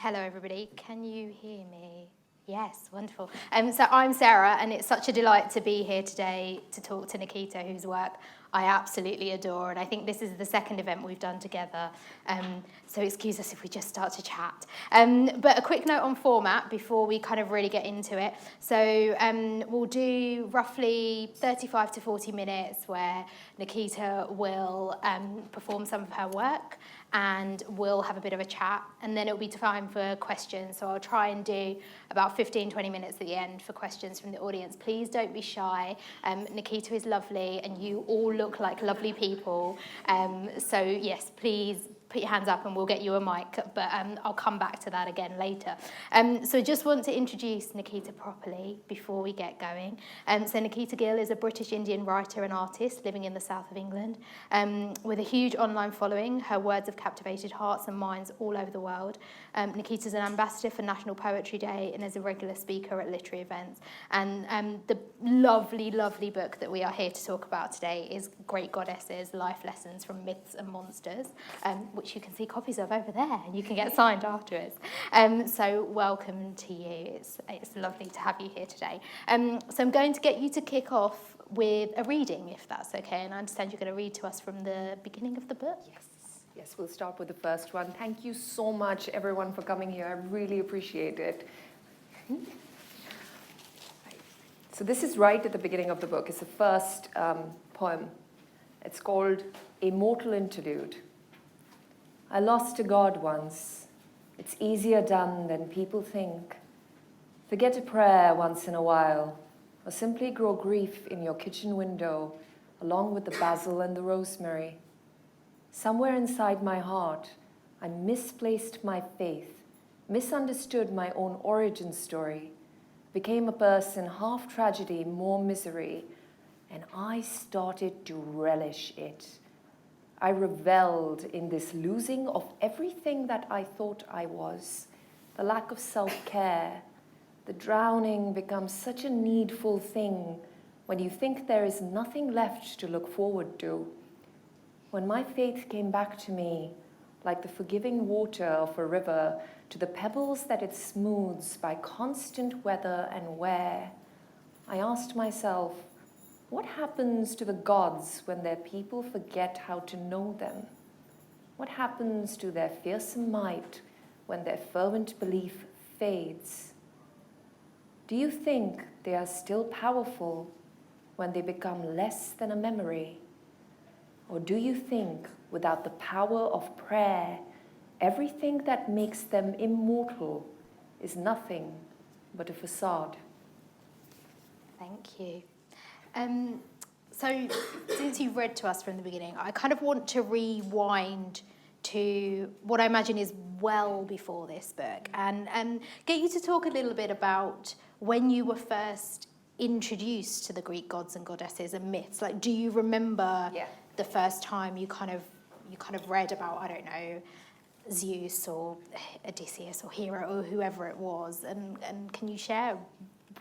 Hello, everybody. Can you hear me? Yes, wonderful. So I'm Sarah, and it's such a delight to be here today to talk to Nikita, whose work I absolutely adore. And I think this is the second event we've done together. So excuse us if we just start to chat. But a quick note on format before we kind of really get into it. So we'll do roughly 35 to 40 minutes where Nikita will perform some of her work, and we'll have a bit of a chat, and then it'll be time for questions. So I'll try and do about 15-20 minutes at the end for questions from the audience. Please don't be shy. Nikita is lovely, and you all look like lovely people. So yes, please put your hands up and we'll get you a mic, but I'll come back to that again later. So I just want to introduce Nikita properly before we get going. So Nikita Gill is a British Indian writer and artist living in the south of England. With a huge online following, her words have captivated hearts and minds all over the world. Nikita's an ambassador for National Poetry Day and is a regular speaker at literary events. And the lovely, lovely book that we are here to talk about today is Great Goddesses, Life Lessons from Myths and Monsters, which you can see copies of over there, and you can get signed afterwards. So welcome to you. It's lovely to have you here today. So I'm going to get you to kick off with a reading, if that's okay. And I understand you're going to read to us from the beginning of the book. Yes, we'll start with the first one. Thank you so much, everyone, for coming here. I really appreciate it. So this is right at the beginning of the book. It's the first poem. It's called A Mortal Interlude. I lost a god once. It's easier done than people think. Forget a prayer once in a while, or simply grow grief in your kitchen window, along with the basil and the rosemary. Somewhere inside my heart, I misplaced my faith, misunderstood my own origin story, became a person half tragedy, more misery, and I started to relish it. I reveled in this losing of everything that I thought I was, the lack of self-care. The drowning becomes such a needful thing when you think there is nothing left to look forward to. When my faith came back to me, like the forgiving water of a river, to the pebbles that it smooths by constant weather and wear, I asked myself, what happens to the gods when their people forget how to know them? What happens to their fearsome might when their fervent belief fades? Do you think they are still powerful when they become less than a memory? Or do you think without the power of prayer, everything that makes them immortal is nothing but a facade? Thank you. So since you've read to us from the beginning, I kind of want to rewind to what I imagine is well before this book, and get you to talk a little bit about when you were first introduced to the Greek gods and goddesses and myths. Like, do you remember the first time you kind of read about, I don't know, Zeus or Odysseus or Hero or whoever it was, and can you share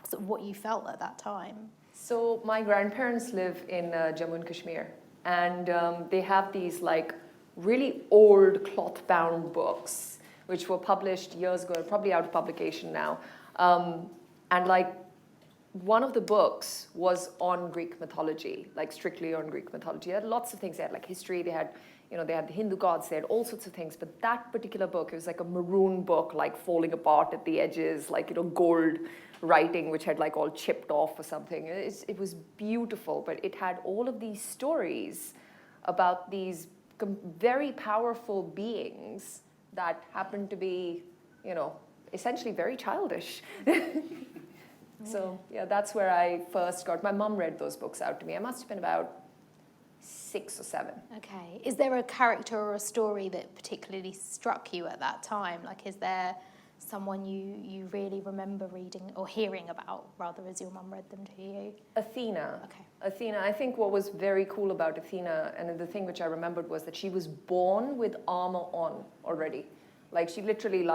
sort of what you felt at that time? So my grandparents live in Jammu and Kashmir, and they have these like really old cloth-bound books, which were published years ago, probably out of publication now. And like one of the books was on Greek mythology, like strictly on Greek mythology. They had lots of things. They had like history. They had, they had the Hindu gods. They had all sorts of things. But that particular book, it was like a maroon book, like falling apart at the edges, like gold writing, which had like all chipped off or something. It was beautiful, but it had all of these stories about these very powerful beings that happened to be, essentially very childish. So yeah, that's where I first got. My mom read those books out to me. I must have been about 6 or 7. Okay. Is there a character or a story that particularly struck you at that time? Like, is there someone you really remember reading or hearing about, rather, as your mum read them to you? Athena. Okay. Athena, I think what was very cool about Athena, and the thing which I remembered, was that she was born with armor on already. Like, she literally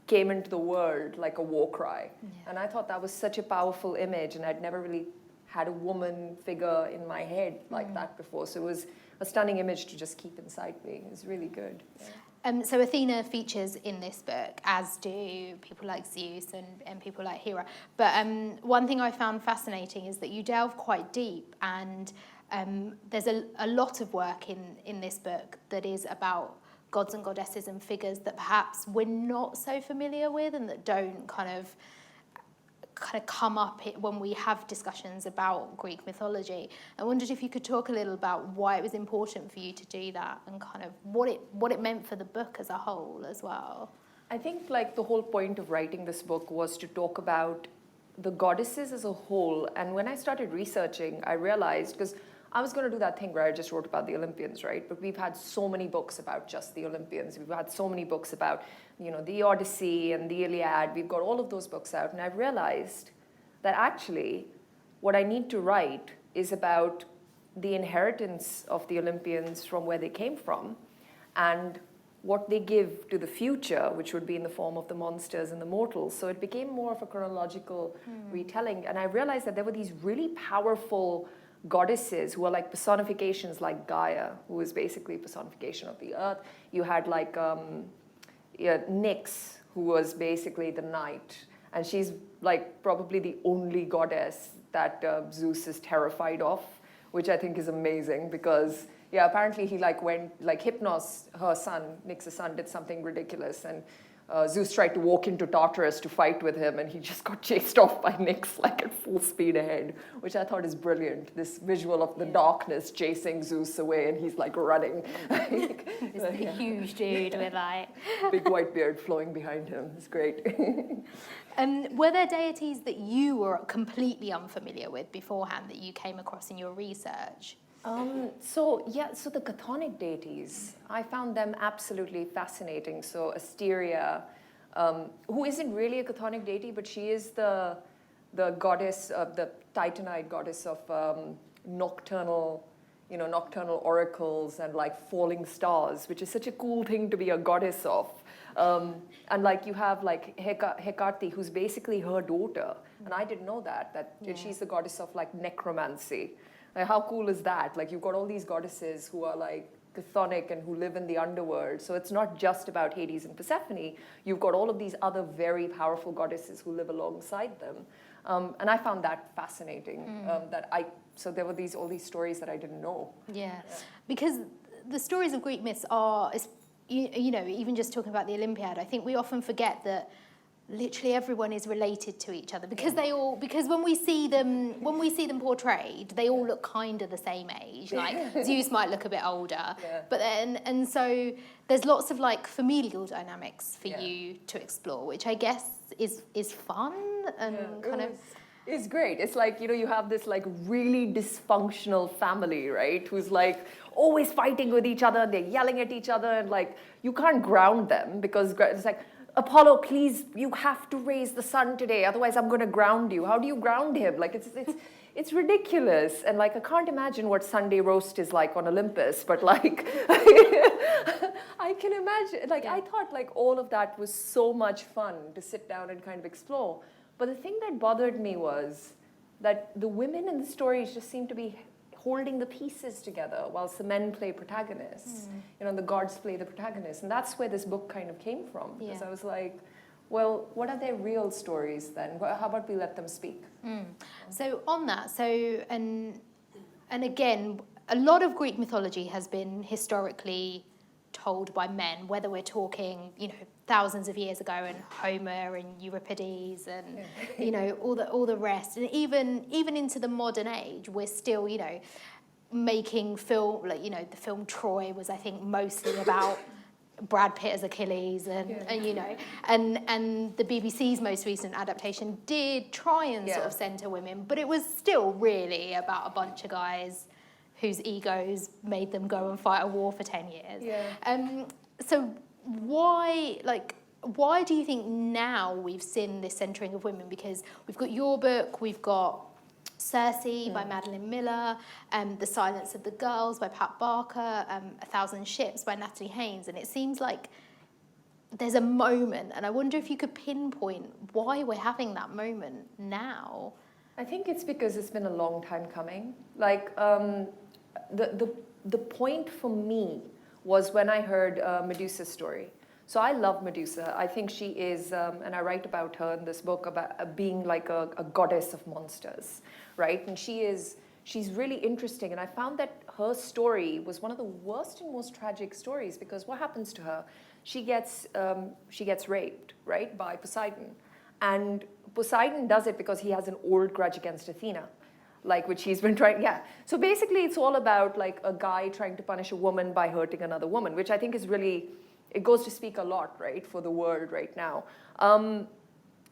came into the world like a war cry. Yeah. And I thought that was such a powerful image, and I'd never really had a woman figure in my head like that before. So it was a stunning image to just keep inside me. It was really good. Yeah. So Athena features in this book, as do people like Zeus and people like Hera. But one thing I found fascinating is that you delve quite deep, and there's a lot of work in this book that is about gods and goddesses and figures that perhaps we're not so familiar with and that don't kind of come up when we have discussions about Greek mythology. I wondered if you could talk a little about why it was important for you to do that and kind of what it meant for the book as a whole as well. I think like the whole point of writing this book was to talk about the goddesses as a whole. And when I started researching, I realized, because I was going to do that thing where I just wrote about the Olympians, right? But we've had so many books about just the Olympians. We've had so many books about, the Odyssey and the Iliad. We've got all of those books out. And I've realized that actually what I need to write is about the inheritance of the Olympians from where they came from and what they give to the future, which would be in the form of the monsters and the mortals. So it became more of a chronological retelling. And I realized that there were these really powerful goddesses who are like personifications, like Gaia, who is basically a personification of the earth. You had like Nyx, who was basically the night. And she's like probably the only goddess that Zeus is terrified of, which I think is amazing because, apparently he went, Hypnos, her son, Nyx's son, did something ridiculous. And Zeus tried to walk into Tartarus to fight with him, and he just got chased off by Nyx at full speed ahead, which I thought is brilliant. This visual of the darkness chasing Zeus away, and he's running. This huge dude with big white beard flowing behind him. It's great. Were there deities that you were completely unfamiliar with beforehand that you came across in your research? So the Chthonic deities, I found them absolutely fascinating. So Asteria, who isn't really a Chthonic deity, but she is the goddess of the Titanide goddess of nocturnal oracles and falling stars, which is such a cool thing to be a goddess of. And you have Hecate, who's basically her daughter, and I didn't know that she's the goddess of necromancy. How cool is that? You've got all these goddesses who are chthonic and who live in the underworld. So it's not just about Hades and Persephone. You've got all of these other very powerful goddesses who live alongside them. And I found that fascinating. So there were all these stories that I didn't know. Yeah. Because the stories of Greek myths are, even just talking about the Olympiad, I think we often forget that literally everyone is related to each other because when we see them portrayed, they all look kind of the same age. Zeus might look a bit older, but and so there's lots of familial dynamics for you to explore, which I guess is fun and It's great. It's you have this really dysfunctional family, right? Who's always fighting with each other, and they're yelling at each other, and you can't ground them because it's Apollo, please, you have to raise the sun today, otherwise I'm going to ground you. How do you ground him? It's ridiculous. And I can't imagine what Sunday roast is like on Olympus, but I can imagine. I thought all of that was so much fun to sit down and kind of explore. But the thing that bothered me was that the women in the stories just seem to be holding the pieces together whilst the men play protagonists. The gods play the protagonists. And that's where this book kind of came from. Because I was well, what are their real stories then? How about we let them speak? So on that, and again, a lot of Greek mythology has been historically told by men, whether we're talking, thousands of years ago and Homer and Euripides and, all the rest. And even into the modern age, we're still, making film, the film Troy was, I think, mostly about Brad Pitt as Achilles and the BBC's most recent adaptation did try and sort of centre women, but it was still really about a bunch of guys whose egos made them go and fight a war for 10 years. So why do you think now we've seen this centering of women? Because we've got your book, we've got Circe by Madeline Miller, The Silence of the Girls by Pat Barker, 1,000 Ships by Natalie Haynes, and it seems like there's a moment, and I wonder if you could pinpoint why we're having that moment now. I think it's because it's been a long time coming. The point for me was when I heard Medusa's story. So I love Medusa. I think she is, and I write about her in this book, about being like a goddess of monsters, right? And she's really interesting. And I found that her story was one of the worst and most tragic stories, because what happens to her? She gets raped, right, by Poseidon. And Poseidon does it because he has an old grudge against Athena, like, which he's been trying, yeah. So basically it's all about like a guy trying to punish a woman by hurting another woman, which I think is really, it goes to speak a lot, right, for the world right now.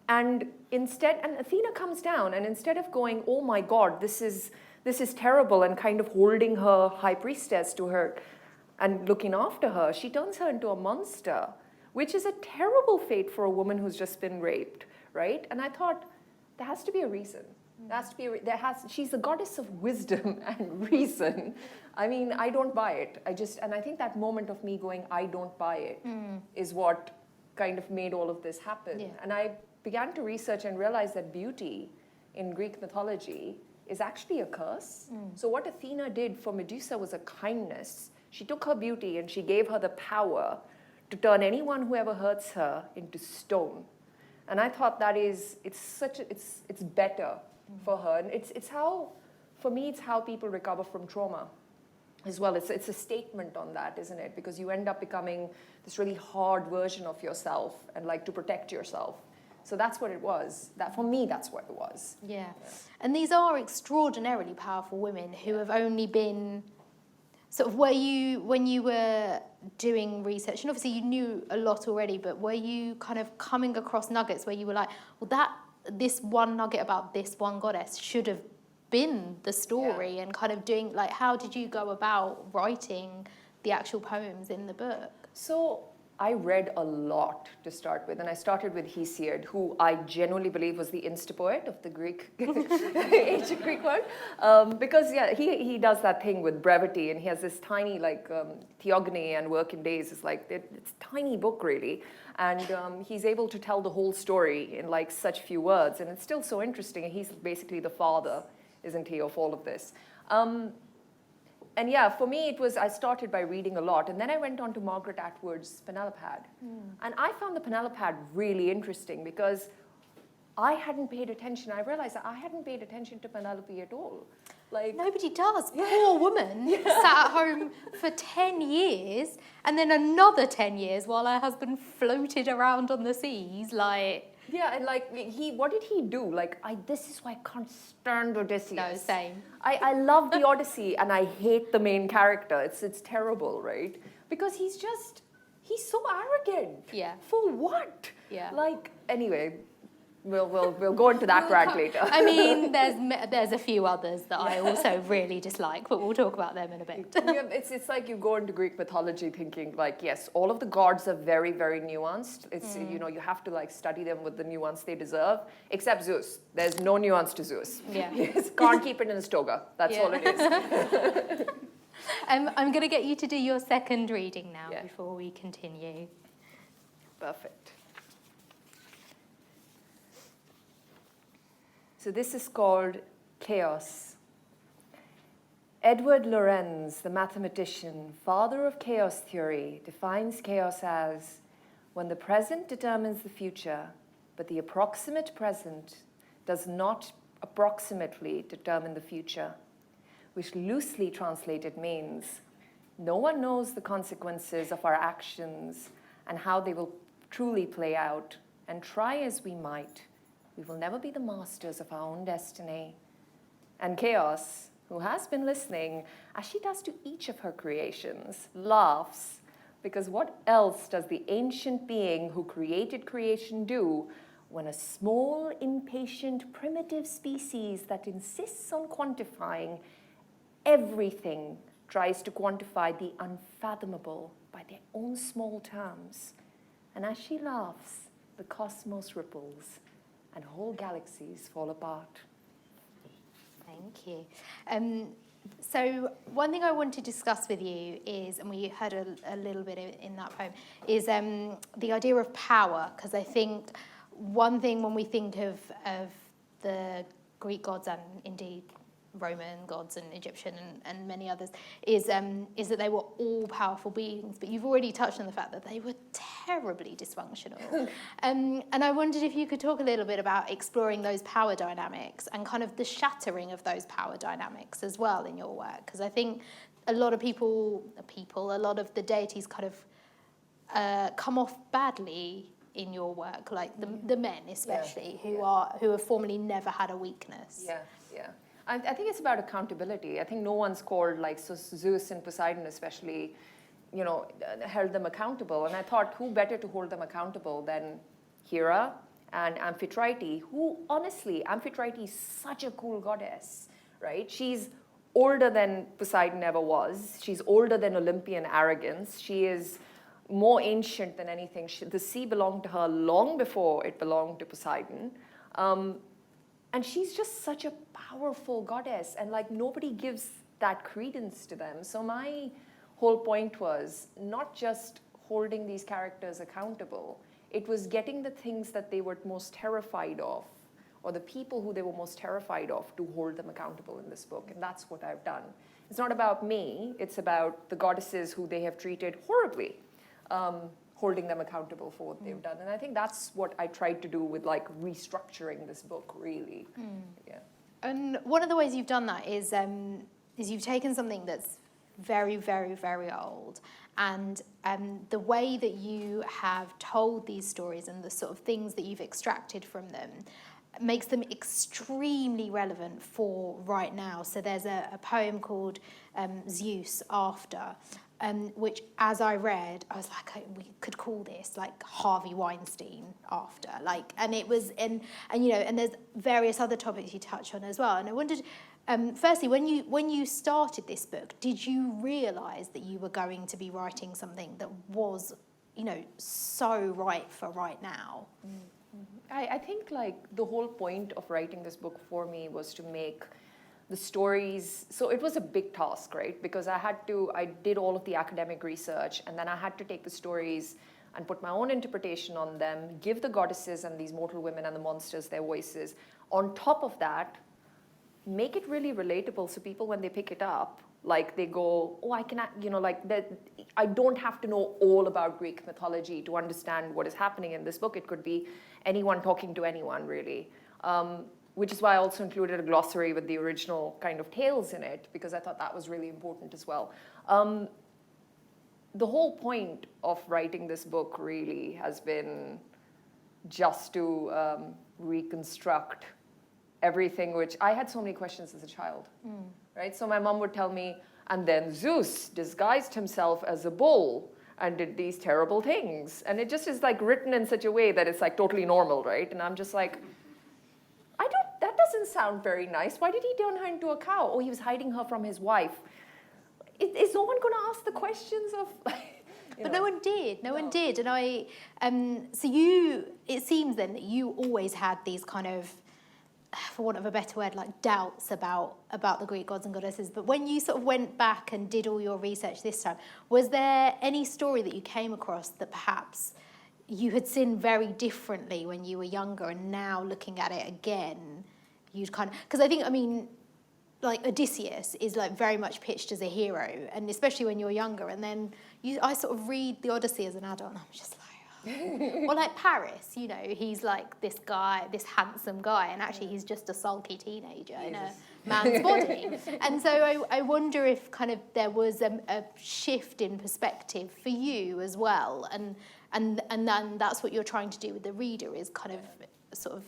And Athena comes down, and instead of going, oh my God, this is terrible, and kind of holding her high priestess to her and looking after her, she turns her into a monster, which is a terrible fate for a woman who's just been raped, right? And I thought, there has to be a reason. She's the goddess of wisdom and reason. I mean, I don't buy it. And I think that moment of me going, I don't buy it, is what kind of made all of this happen. Yeah. And I began to research and realize that beauty in Greek mythology is actually a curse. So what Athena did for Medusa was a kindness. She took her beauty and she gave her the power to turn anyone who ever hurts her into stone. And I thought that is, it's better for her. And it's how, for me, it's how people recover from trauma as well. It's a statement on that, isn't it? Because you end up becoming this really hard version of yourself, and like to protect yourself. So that's what it was. That, for me, that's what it was. Yeah. And these are extraordinarily powerful women who have only been sort of, when you were doing research, and obviously you knew a lot already, but were you kind of coming across nuggets where you were like, well, this one nugget about this one goddess should have been the story, and kind of doing, like, how did you go about writing the actual poems in the book? So I read a lot to start with, and I started with Hesiod, who I genuinely believe was the Instapoet of the Greek, ancient Greek world, because he does that thing with brevity, and he has this tiny, like, Theogony and Working Days is like, it's a tiny book really, and he's able to tell the whole story in like such few words, and it's still so interesting, and he's basically the father, isn't he, of all of this. And yeah, for me, it was, I started by reading a lot, and then I went on to Margaret Atwood's Penelopard. And I found the Penelopard really interesting because I hadn't paid attention. I realized that I hadn't paid attention to Penelope at all. Like, nobody does. Poor woman sat at home for 10 years, and then another 10 years while her husband floated around on the seas, like... Yeah, and like, what did he do? Like, this is why I can't stand Odysseus. No, same. I love the Odyssey, and I hate the main character. It's terrible, right? Because he's so arrogant. Yeah. For what? Yeah. Like, anyway, we'll go into that rant later. I mean, there's a few others that I also really dislike, but we'll talk about them in a bit. Yeah, it's like you go into Greek mythology thinking like, yes, all of the gods are very, very nuanced. It's you have to like study them with the nuance they deserve, except Zeus. There's no nuance to Zeus. Yeah. You can't keep it in his toga. That's all it is. I'm going to get you to do your second reading now before we continue. Perfect. So this is called Chaos. Edward Lorenz, the mathematician, father of chaos theory, defines chaos as when the present determines the future, but the approximate present does not approximately determine the future, which loosely translated means no one knows the consequences of our actions and how they will truly play out, and try as we might, we will never be the masters of our own destiny. And Chaos, who has been listening, as she does to each of her creations, laughs, because what else does the ancient being who created creation do when a small, impatient, primitive species that insists on quantifying everything tries to quantify the unfathomable by their own small terms? And as she laughs, the cosmos ripples, and whole galaxies fall apart. Thank you. So one thing I want to discuss with you is, and we heard a little bit in that poem, is the idea of power, because I think one thing when we think of the Greek gods and indeed Roman gods and Egyptian and many others, is that they were all powerful beings. But you've already touched on the fact that they were terribly dysfunctional. And I wondered if you could talk a little bit about exploring those power dynamics and kind of the shattering of those power dynamics as well in your work. Because I think a lot of a lot of the deities kind of come off badly in your work, like the men especially, who have formerly never had a weakness. Yeah. I think it's about accountability. I think no one's called, like, so Zeus and Poseidon especially, held them accountable. And I thought, who better to hold them accountable than Hera and Amphitrite, who, honestly, Amphitrite is such a cool goddess, right? She's older than Poseidon ever was. She's older than Olympian arrogance. She is more ancient than anything. The sea belonged to her long before it belonged to Poseidon. And she's just such a powerful goddess, and like nobody gives that credence to them. So my whole point was not just holding these characters accountable, it was getting the things that they were most terrified of, or the people who they were most terrified of, to hold them accountable in this book. And that's what I've done. It's not about me, it's about the goddesses who they have treated horribly, holding them accountable for what they've done. And I think that's what I tried to do with, like, restructuring this book, really. Yeah. And one of the ways you've done that is you've taken something that's very, very, very old, and the way that you have told these stories and the sort of things that you've extracted from them makes them extremely relevant for right now. So there's a poem called Zeus After, which, as I read, I was like, we could call this like Harvey Weinstein after, like, and it was, and there's various other topics you touch on as well. And I wondered, firstly, when you started this book, did you realise that you were going to be writing something that was, so right for right now? I think, like, the whole point of writing this book for me was to make the stories, so it was a big task, right? Because I did all of the academic research, and then I had to take the stories and put my own interpretation on them, give the goddesses and these mortal women and the monsters their voices. On top of that, make it really relatable so people, when they pick it up, like, they go, oh, I can, I don't have to know all about Greek mythology to understand what is happening in this book. It could be anyone talking to anyone, really. Which is why I also included a glossary with the original kind of tales in it, because I thought that was really important as well. The whole point of writing this book really has been just to reconstruct everything, which I had so many questions as a child, right? So my mom would tell me, and then Zeus disguised himself as a bull and did these terrible things. And it just is, like, written in such a way that it's, like, totally normal, right? And I'm just like, that doesn't sound very nice. Why did he turn her into a cow? Oh, he was hiding her from his wife. Is no one going to ask the questions of... But no one did. No one did. And it seems then that you always had these kind of, for want of a better word, like, doubts about the Greek gods and goddesses. But when you sort of went back and did all your research this time, was there any story that you came across that perhaps you had seen very differently when you were younger, and now looking at it again, you'd kind of... Because I think, like, Odysseus is, like, very much pitched as a hero, and especially when you're younger, and then I sort of read the Odyssey as an adult, and I'm just like, or like Paris, he's like this guy, this handsome guy, and actually he's just a sulky teenager in a man's body. And so I wonder if kind of there was a shift in perspective for you as well, and then that's what you're trying to do with the reader, is kind of sort of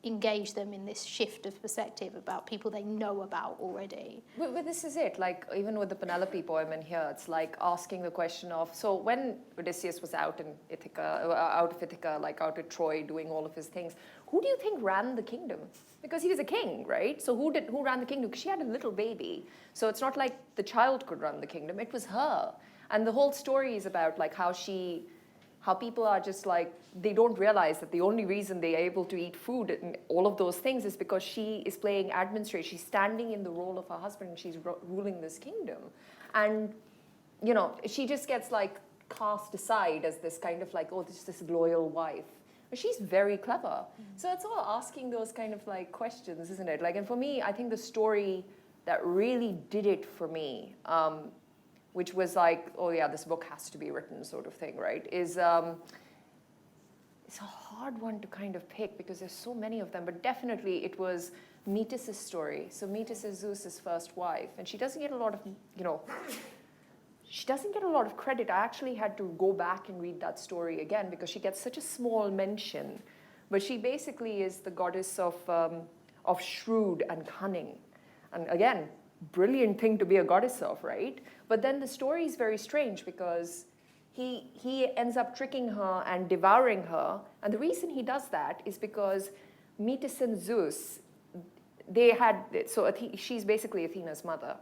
engage them in this shift of perspective about people they know about already. But this is it, like, even with the Penelope poem in here, it's like asking the question of, so when Odysseus was out of Ithaca, like out at Troy, doing all of his things, who do you think ran the kingdom? Because he was a king, right? So who ran the kingdom? Because she had a little baby. So it's not like the child could run the kingdom, it was her. And the whole story is about, like, how people are just, like, they don't realize that the only reason they are able to eat food and all of those things is because she is playing administrator. She's standing in the role of her husband, and she's ruling this kingdom. And, she just gets, like, cast aside as this kind of, like, oh, this loyal wife. But she's very clever. So it's all asking those kind of like questions, isn't it? Like, and for me, I think the story that really did it for me, which was like, oh yeah, this book has to be written sort of thing, right? Is it's a hard one to kind of pick because there's so many of them, but definitely it was Metis' story. So Metis is Zeus's first wife, and she doesn't get a lot of, she doesn't get a lot of credit. I actually had to go back and read that story again because she gets such a small mention. But she basically is the goddess of shrewd and cunning. And again, brilliant thing to be a goddess of, right? But then the story is very strange because he ends up tricking her and devouring her. And the reason he does that is because Metis and Zeus, she's basically Athena's mother.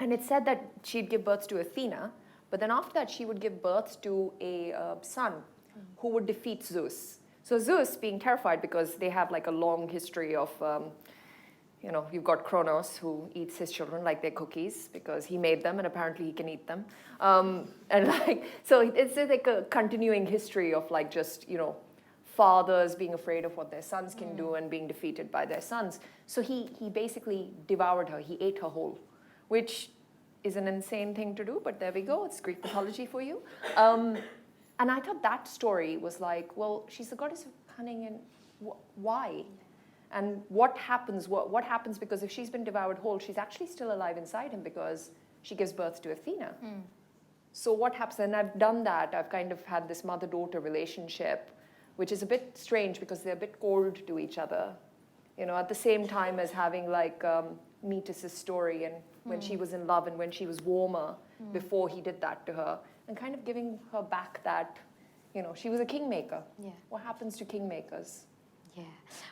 And it said that she'd give birth to Athena, but then after that she would give birth to a son who would defeat Zeus. So Zeus, being terrified because they have like a long history of, you've got Kronos who eats his children like they're cookies because he made them and apparently he can eat them. So it's like a continuing history of like just, fathers being afraid of what their sons can do and being defeated by their sons. So he basically devoured her, he ate her whole, which is an insane thing to do, but there we go, it's Greek mythology for you. And I thought that story was like, well, she's the goddess of cunning, and why? And what happens because if she's been devoured whole, she's actually still alive inside him because she gives birth to Athena. So what happens, and I've done that, I've kind of had this mother-daughter relationship, which is a bit strange because they're a bit cold to each other, at the same time as having like Metis' story and when she was in love and when she was warmer before he did that to her, and kind of giving her back that, she was a kingmaker. Yeah. What happens to kingmakers? Yeah.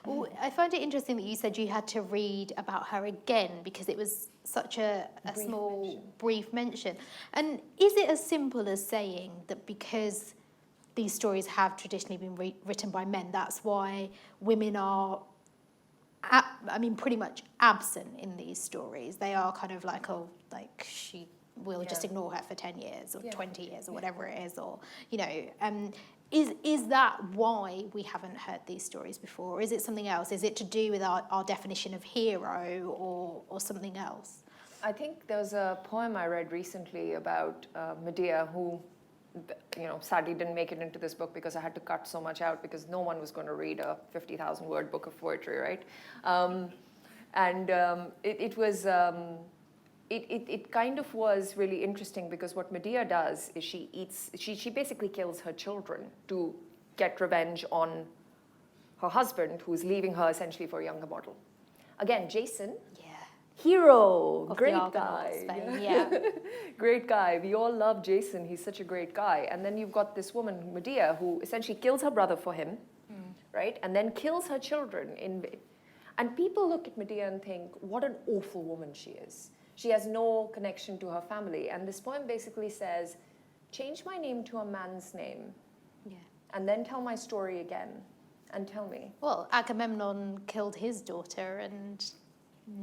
Well, I find it interesting that you said you had to read about her again because it was such a brief mention. And is it as simple as saying that because these stories have traditionally been written by men, that's why women are pretty much absent in these stories? They are kind of like, we'll just ignore her for 10 years or 20 years or whatever it is, or, is that why we haven't heard these stories before? Or is it something else? Is it to do with our definition of hero or something else? I think there was a poem I read recently about Medea who, sadly didn't make it into this book because I had to cut so much out because no one was going to read a 50,000 word book of poetry, right? It kind of was really interesting because what Medea does is she basically kills her children to get revenge on her husband who's leaving her essentially for a younger model. Again, Jason. Hero, great guy. Great guy. We all love Jason. He's such a great guy. And then you've got this woman, Medea, who essentially kills her brother for him, right? And then kills her children. And people look at Medea and think, what an awful woman she is. She has no connection to her family. And this poem basically says, change my name to a man's name. And then tell my story again. And tell me. Well, Agamemnon killed his daughter and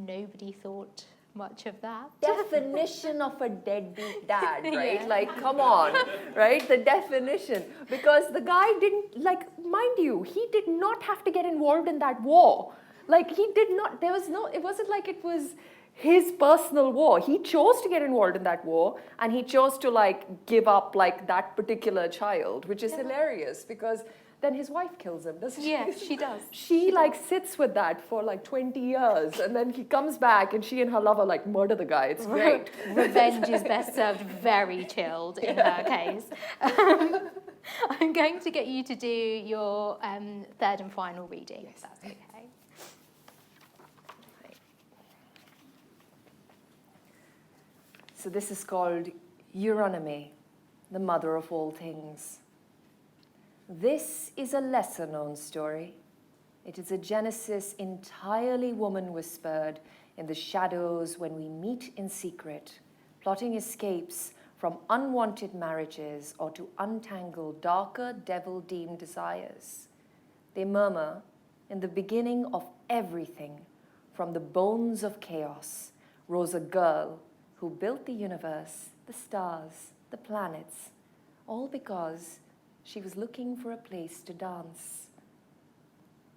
nobody thought much of that. Definition of a deadbeat dad, right? Like, come on, right? The definition. Because the guy didn't, mind you, he did not have to get involved in that war. He did not, it wasn't like it was his personal war. He chose to get involved in that war, and he chose to, give up, that particular child, which is hilarious because then his wife kills him, doesn't she? Yeah, she does. She sits with that for 20 years, and then he comes back and she and her lover murder the guy. It's great. Revenge is best served very chilled in her case. I'm going to get you to do your third and final reading, if that's okay. So this is called Eurynomé, the mother of all things. This is a lesser-known story. It is a Genesis entirely woman-whispered in the shadows when we meet in secret, plotting escapes from unwanted marriages or to untangle darker devil-deemed desires. They murmur, in the beginning of everything, from the bones of chaos, rose a girl who built the universe, the stars, the planets, all because she was looking for a place to dance.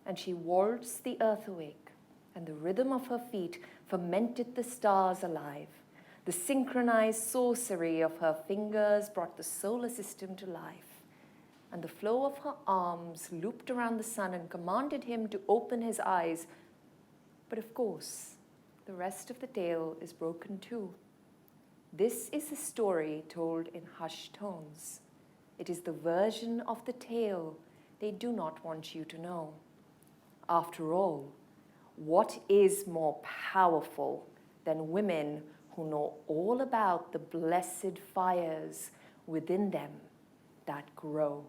And she waltzed the earth awake, and the rhythm of her feet fermented the stars alive. The synchronized sorcery of her fingers brought the solar system to life. And the flow of her arms looped around the sun and commanded him to open his eyes. But of course, the rest of the tale is broken too. This is a story told in hushed tones. It is the version of the tale they do not want you to know. After all, what is more powerful than women who know all about the blessed fires within them that grow?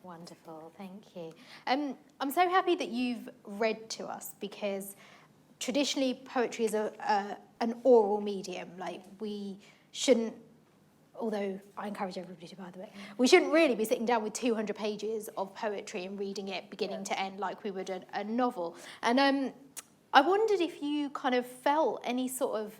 Wonderful, thank you. I'm so happy that you've read to us, because traditionally poetry is an oral medium. Like, we shouldn't, although I encourage everybody to, by the way, we shouldn't really be sitting down with 200 pages of poetry and reading it beginning to end like we would a novel. And I wondered if you kind of felt any sort of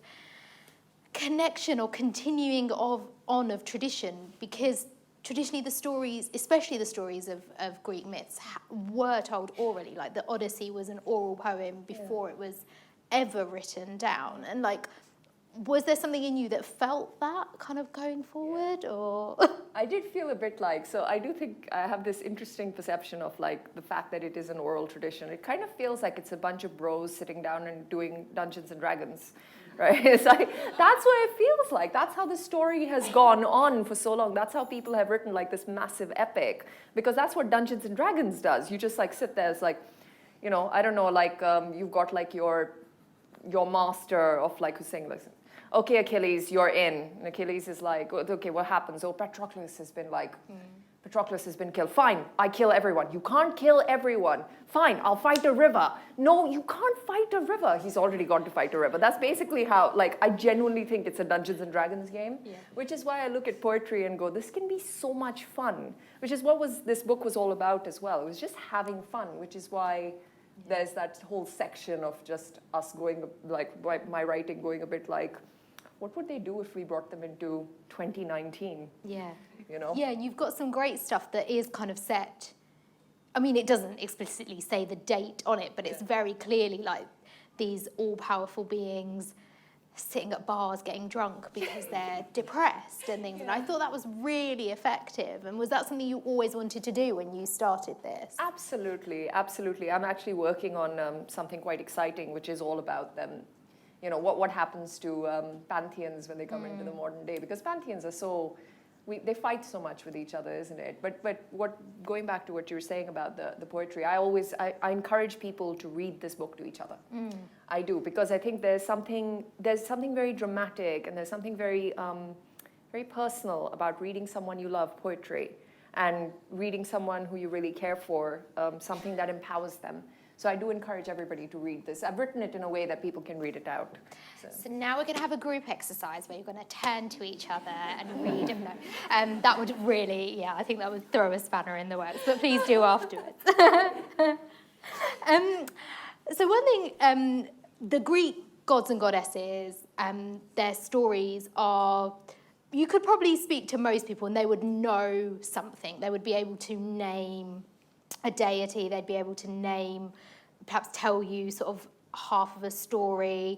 connection or continuing on of tradition, because traditionally the stories, especially the stories of Greek myths, were told orally. Like, the Odyssey was an oral poem before it was ever written down. And like, was there something in you that felt that kind of going forward, or? I did feel a bit like, so I do think I have this interesting perception of like the fact that it is an oral tradition. It kind of feels like it's a bunch of bros sitting down and doing Dungeons and Dragons, right? It's like, that's what it feels like. That's how the story has gone on for so long. That's how people have written like this massive epic, because that's what Dungeons and Dragons does. You just like sit there, it's like, you know, I don't know, like you've got like your master of like who's saying like, okay, Achilles, you're in. And Achilles is like, okay, what happens? Oh, Patroclus has been like, Patroclus has been killed. Fine, I kill everyone. You can't kill everyone. Fine, I'll fight a river. No, you can't fight a river. He's already gone to fight a river. That's basically how, like, I genuinely think it's a Dungeons and Dragons game, which is why I look at poetry and go, this can be so much fun, which is what this book was all about as well. It was just having fun, which is why there's that whole section of just us going, like, my writing going a bit like, what would they do if we brought them into 2019? Yeah. You know? Yeah, and you've got some great stuff that is kind of set. I mean, it doesn't explicitly say the date on it, but it's very clearly like these all-powerful beings sitting at bars getting drunk because they're depressed and things. And I thought that was really effective. And was that something you always wanted to do when you started this? Absolutely, absolutely. I'm actually working on something quite exciting, which is all about them. You know, what happens to pantheons when they come into the modern day? Because pantheons are so, they fight so much with each other, isn't it? But going back to what you were saying about the poetry, I encourage people to read this book to each other. I do, because I think there's something very dramatic and there's something very, very personal about reading someone you love poetry and reading someone who you really care for, something that empowers them. So I do encourage everybody to read this. I've written it in a way that people can read it out. So now we're going to have a group exercise where you're going to turn to each other and read them. No, that would really, I think that would throw a spanner in the works. But please do afterwards. So one thing, the Greek gods and goddesses, their stories are, you could probably speak to most people and they would know something. They would be able to name a deity, they'd be able to name, perhaps tell you sort of half of a story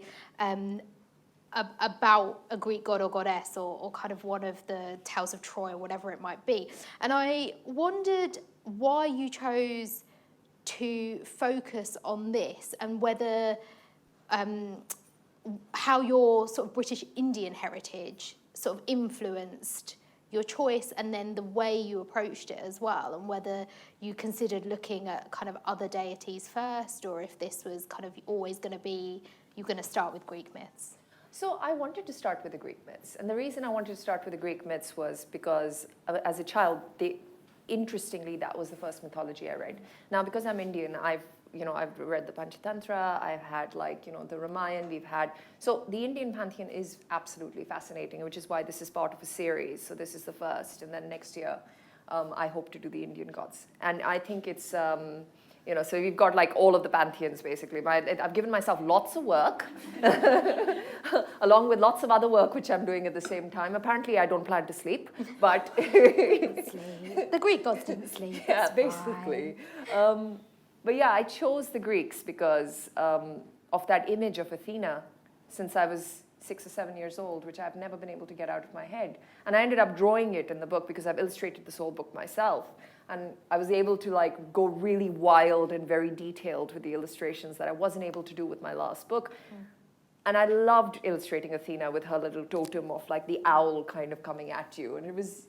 about a Greek god or goddess, or kind of one of the tales of Troy or whatever it might be. And I wondered why you chose to focus on this, and whether how your sort of British Indian heritage sort of influenced your choice, and then the way you approached it as well, and whether you considered looking at kind of other deities first, or if this was kind of always going to be, you're going to start with Greek myths. So I wanted to start with the Greek myths. And the reason I wanted to start with the Greek myths was because as a child, interestingly, that was the first mythology I read. Now, because I'm Indian, I've read the Panchatantra, I've had the Ramayana, so the Indian pantheon is absolutely fascinating, which is why this is part of a series. So this is the first, and then next year I hope to do the Indian gods. And I think it's So we've got like all of the pantheons basically. I've given myself lots of work, along with lots of other work which I'm doing at the same time. Apparently, I don't plan to sleep, but The Greek gods didn't sleep. yeah, That's basically. But yeah, I chose the Greeks because of that image of Athena since I was 6 or 7 years old, which I've never been able to get out of my head. And I ended up drawing it in the book because I've illustrated this whole book myself. And I was able to like go really wild and very detailed with the illustrations that I wasn't able to do with my last book. And I loved illustrating Athena with her little totem of like the owl kind of coming at you. And it was,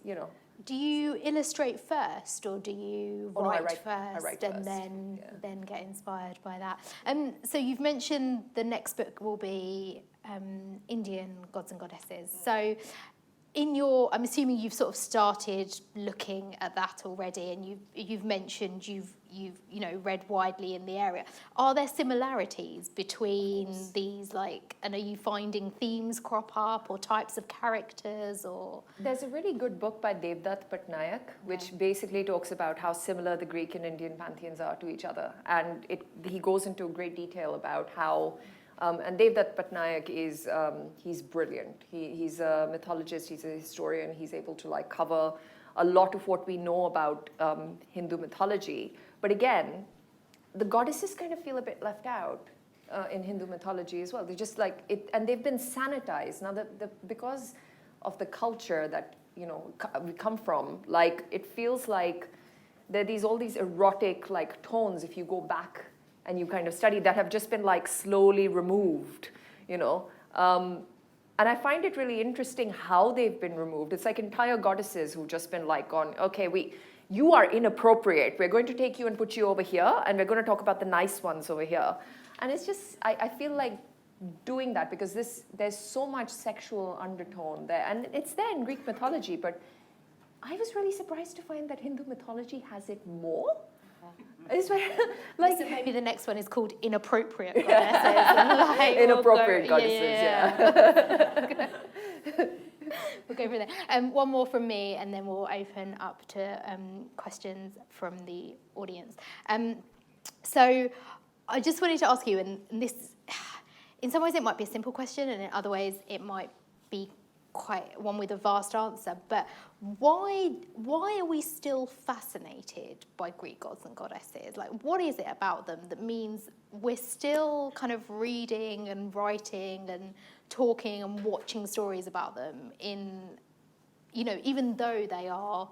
Do you illustrate first, or do you Oh, no, I write write first first, and then yeah. then get inspired by that? So you've mentioned the next book will be Indian gods and goddesses. So I'm assuming you've sort of started looking at that already, and you've mentioned you've read widely in the area. Are there similarities between these, and are you finding themes crop up or types of characters or? There's a really good book by Devdutt Patnaik, which basically talks about how similar the Greek and Indian pantheons are to each other, and he goes into great detail about how. And Devdutt Patnaik he's brilliant. He's a mythologist, he's a historian, he's able to like cover a lot of what we know about Hindu mythology. But again, the goddesses kind of feel a bit left out in Hindu mythology as well. They're just like it, and they've been sanitized. Now, because of the culture that we come from, like it feels like there are all these erotic like tones if you go back and you kind of study that have just been like slowly removed, And I find it really interesting how they've been removed. It's like entire goddesses who've just been like gone, okay, you are inappropriate. We're going to take you and put you over here, and we're going to talk about the nice ones over here. And it's just, I feel like doing that because there's so much sexual undertone there. And it's there in Greek mythology, but I was really surprised to find that Hindu mythology has it more. It's so maybe the next one is called Inappropriate Goddesses. Inappropriate Goddesses, yeah. We'll go from there. One more from me, and then we'll open up to questions from the audience. So I just wanted to ask you, and this, in some ways it might be a simple question, and in other ways it might be quite one with a vast answer, but why are we still fascinated by Greek gods and goddesses? Like, what is it about them that means we're still kind of reading and writing and talking and watching stories about them even though they are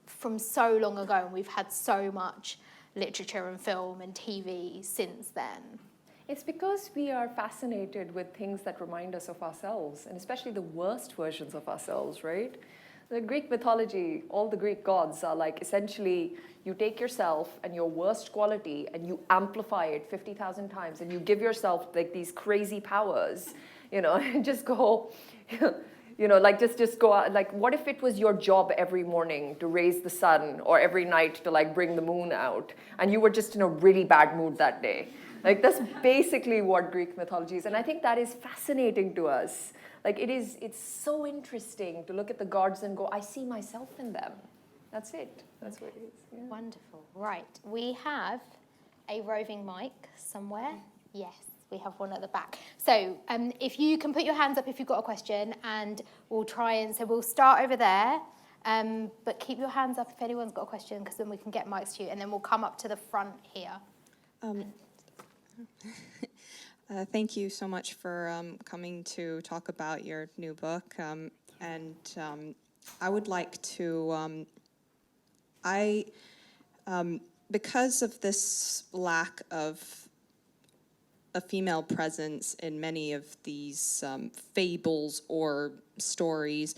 from so long ago and we've had so much literature and film and TV since then? It's because we are fascinated with things that remind us of ourselves, and especially the worst versions of ourselves, right? The Greek mythology, all the Greek gods are like essentially you take yourself and your worst quality and you amplify it 50,000 times and you give yourself like these crazy powers, and just go, just go out. Like, what if it was your job every morning to raise the sun or every night to like bring the moon out and you were just in a really bad mood that day? Like, that's basically what Greek mythology is. And I think that is fascinating to us. Like, it's so interesting to look at the gods and go, I see myself in them. That's it. That's what it is. Yeah. Wonderful. Right. We have a roving mic somewhere. Yes, we have one at the back. So if you can put your hands up if you've got a question, and we'll we'll start over there. But keep your hands up if anyone's got a question, because then we can get mics to you, and then we'll come up to the front here. Thank you so much for coming to talk about your new book. And I would like to, because of this lack of a female presence in many of these fables or stories,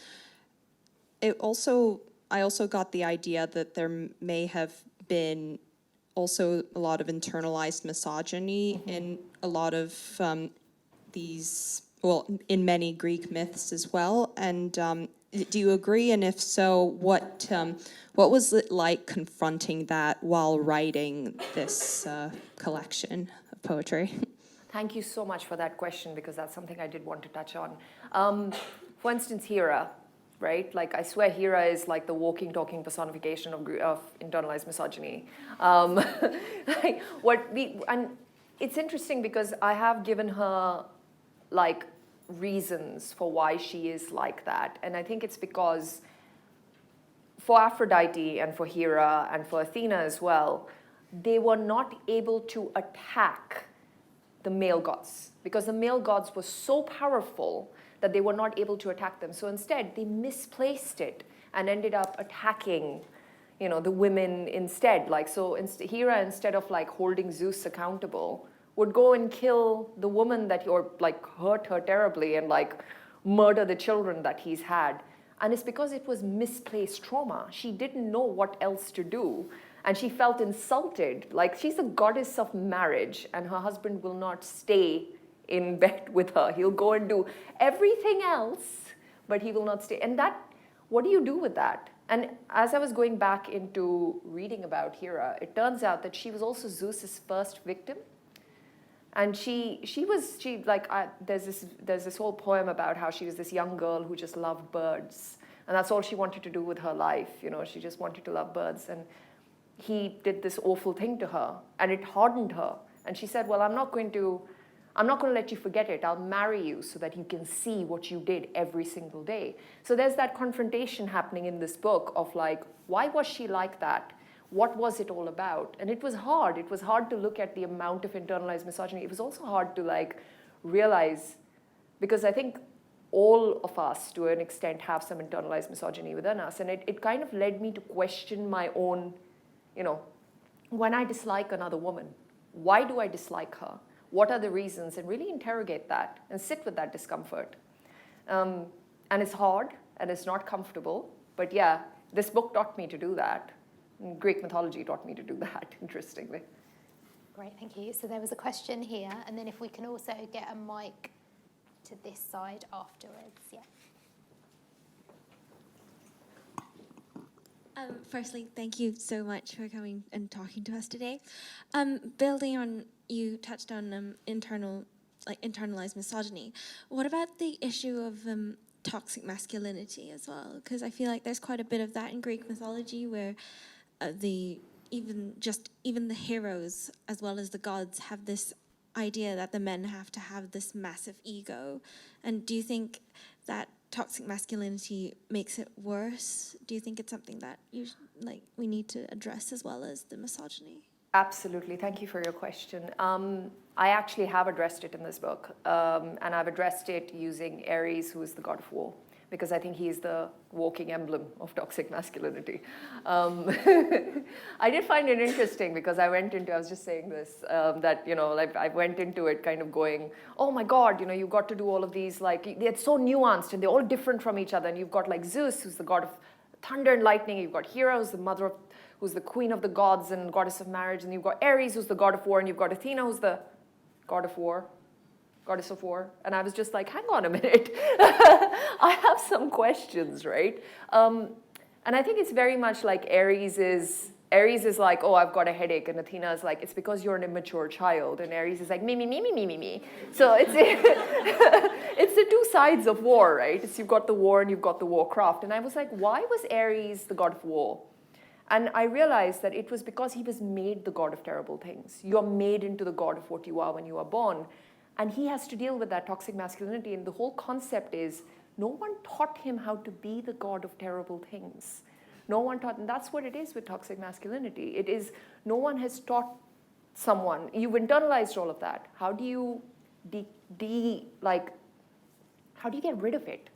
I also got the idea that there may have been also a lot of internalized misogyny in a lot of in many Greek myths as well. And do you agree? And if so, what was it like confronting that while writing this collection of poetry? Thank you so much for that question, because that's something I did want to touch on. For instance, Hera, right? Like, I swear Hera is like the walking, talking personification of internalized misogyny. And it's interesting because I have given her like reasons for why she is like that. And I think it's because for Aphrodite and for Hera and for Athena as well, they were not able to attack the male gods because the male gods were so powerful that they were not able to attack them. So instead, they misplaced it and ended up attacking, the women instead. Like, so Hera, instead of like holding Zeus accountable, would go and kill the woman or like hurt her terribly and like murder the children that he's had. And it's because it was misplaced trauma. She didn't know what else to do. And she felt insulted. Like, she's a goddess of marriage, and her husband will not stay in bed with her. He'll go and do everything else, but he will not stay. And what do you do with that? And as I was going back into reading about Hera, it turns out that she was also Zeus's first victim. And there's this whole poem about how she was this young girl who just loved birds. And that's all she wanted to do with her life. She just wanted to love birds. And he did this awful thing to her, and it hardened her. And she said, well, I'm not going to let you forget it. I'll marry you so that you can see what you did every single day. So there's that confrontation happening in this book of like, why was she like that? What was it all about? And it was hard. It was hard to look at the amount of internalized misogyny. It was also hard to like realize, because I think all of us, to an extent, have some internalized misogyny within us. And it kind of led me to question my own, when I dislike another woman, why do I dislike her? What are the reasons? And really interrogate that and sit with that discomfort. And it's hard and it's not comfortable. But yeah, this book taught me to do that. Greek mythology taught me to do that, interestingly. Great, thank you. So there was a question here, and then if we can also get a mic to this side afterwards, yeah. Firstly, thank you so much for coming and talking to us today. Building on, you touched on internalized misogyny. What about the issue of toxic masculinity as well? Because I feel like there's quite a bit of that in Greek mythology where even the heroes as well as the gods have this idea that the men have to have this massive ego. And do you think that toxic masculinity makes it worse? Do you think it's something that we need to address as well as the misogyny? Absolutely. Thank you for your question. I actually have addressed it in this book, and I've addressed it using Ares, who is the god of war, because I think he's the walking emblem of toxic masculinity. I did find it interesting because I was just saying this, that, I went into it kind of going, oh my God, you've got to do all of these, they're so nuanced and they're all different from each other. And you've got Zeus, who's the god of thunder and lightning. You've got Hera, who's the queen of the gods and goddess of marriage. And you've got Ares, who's the god of war. And you've got Athena, who's the god of war. Goddess of war. And I was just like, hang on a minute. I have some questions, right? And I think it's very much like Ares is like, oh, I've got a headache. And Athena is like, it's because you're an immature child. And Ares is like, me. So it's the two sides of war, right? You've got the war and you've got the warcraft. And I was like, why was Ares the god of war? And I realized that it was because he was made the god of terrible things. You're made into the god of what you are when you are born. And he has to deal with that toxic masculinity. And the whole concept is no one taught him how to be the god of terrible things. No one taught, and that's what it is with toxic masculinity. It is, no one has taught someone. You've internalized all of that. How do you how do you get rid of it?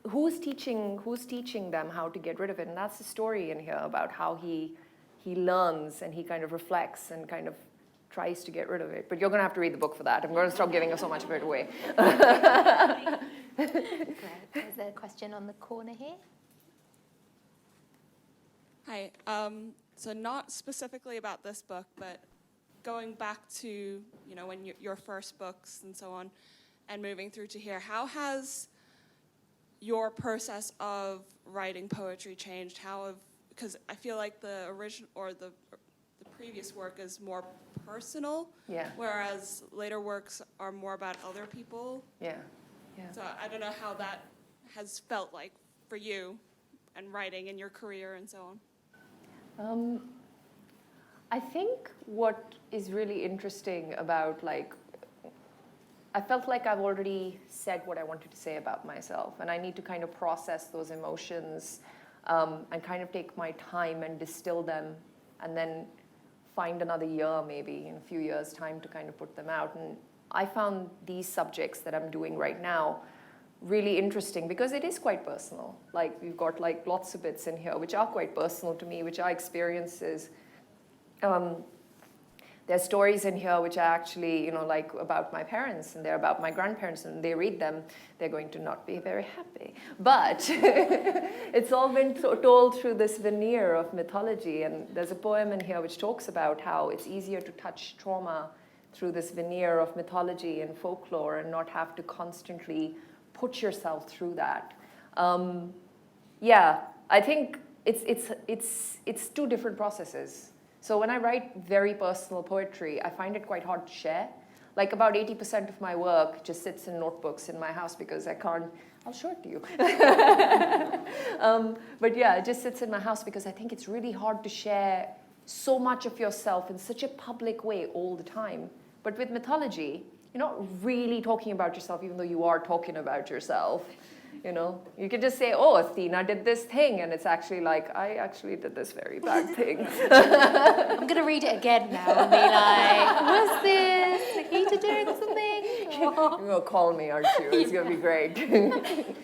Who's teaching them how to get rid of it? And that's the story in here about how he learns and he kind of reflects and kind of tries to get rid of it. But you're going to have to read the book for that. I'm going to stop giving so much of it away. Great. There's a question on the corner here. Hi. So not specifically about this book, but going back to, when your first books and so on, and moving through to here, how has your process of writing poetry changed? Because I feel like the original or the previous work is more personal, whereas later works are more about other people. Yeah. So I don't know how that has felt like for you and writing and your career and so on? I think what is really interesting about, like, I felt like I've already said what I wanted to say about myself, and I need to kind of process those emotions and kind of take my time and distill them, and then find another year, maybe in a few years' time, to kind of put them out. And I found these subjects that I'm doing right now really interesting because it is quite personal. Like, we've got like lots of bits in here which are quite personal to me, which are experiences. There's stories in here which are actually, you know, like about my parents, and they're about my grandparents, and they read them, they're going to not be very happy. But it's all been told through this veneer of mythology, and there's a poem in here which talks about how it's easier to touch trauma through this veneer of mythology and folklore and not have to constantly put yourself through that. Yeah, I think it's two different processes. So when I write very personal poetry, I find it quite hard to share. Like, about 80% of my work just sits in notebooks in my house because I can't, I'll show it to you. But yeah, it just sits in my house because I think it's really hard to share so much of yourself in such a public way all the time. But with mythology, you're not really talking about yourself, even though you are talking about yourself. You know, you could just say, oh, Athena did this thing, and it's actually like, I actually did this very bad thing. I'm going to read it again now and be like, was this Nikita doing something? You're going to call me, aren't you? It's going to be great.